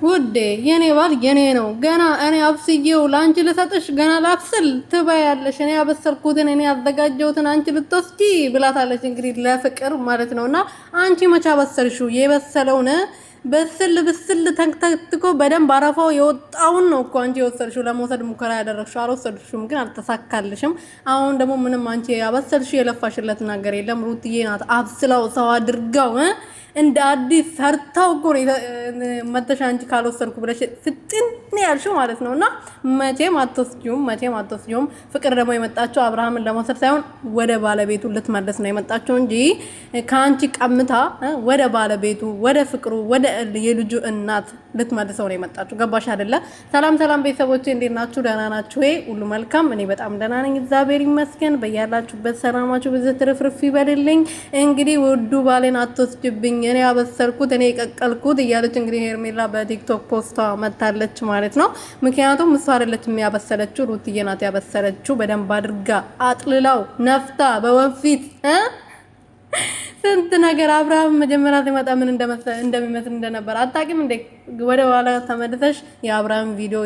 ውዴ የኔ ባል የኔ ነው። ገና እኔ አብስዬው ላንቺ ልሰጥሽ ገና ላብስል ትበያለሽ። እኔ ያበሰልኩትን እኔ ያዘጋጀሁትን አንቺ ልትወስጂ ብላታለች። እንግዲህ ለፍቅር ማለት ነውና አንቺ መቻ በሰልሽው የበሰለውን ብስል ተንተክትኮ በደንብ አረፋው የወጣውን ነው እኮ አንቺ የወሰድሽው ለመውሰድ ሙከራ ያደረግሽው። አልወሰድሽውም ግን አልተሳካልሽም። አሁን ደግሞ ምንም አንቺ ያበሰልሽው የለፋሽለት ነገር የለም። ሩትዬ ናት አብስላው ሰው አድርጋው እንደ አዲስ ሰርታው እኮ ነው መተሻ አንቺ ካልወሰድኩ ብለሽ ፍጥን ያልሽው ማለት ነውና መቼም አትወስጂውም። ፍቅር ደግሞ የመጣችው አብርሃምን ለመውሰድ ሳይሆን ወደ ባለቤቱ ልትመለስ ነው የመጣችው እንጂ ከአንቺ ቀምታ ወደ ባለቤቱ ወደ ፍቅሩ ወደ የልጁ እናት ልትመልሰው ነው የመጣችው። ገባሽ አይደለ? ሰላም ቤተሰቦቼ እንዴት ናችሁ? ደህና ናችሁ ወይ? ሁሉ መልካም? እኔ በጣም ደህና ነኝ፣ እግዚአብሔር ይመስገን። በያላችሁበት ሰላማችሁ ብዙ ትርፍርፍ ይበልልኝ። እንግዲህ ውዱ ባሌን አትወስጅብኝ፣ እኔ ያበሰልኩት እኔ የቀቀልኩት እያለች እንግዲህ ሄርሜላ በቲክቶክ ፖስቷ መታለች ማለት ነው። ምክንያቱም እሷ አይደለችም ያበሰለችው፣ ሩትዬ ናት ያበሰለችው። በደንብ አድርጋ አጥልላው ነፍታ በወንፊት ስንት ነገር አብርሃም መጀመሪያ ሲመጣ ምን እንደሚመስል እንደነበር አታውቂም እንዴ? ወደ ኋላ ተመልሰሽ የአብርሃም ቪዲዮ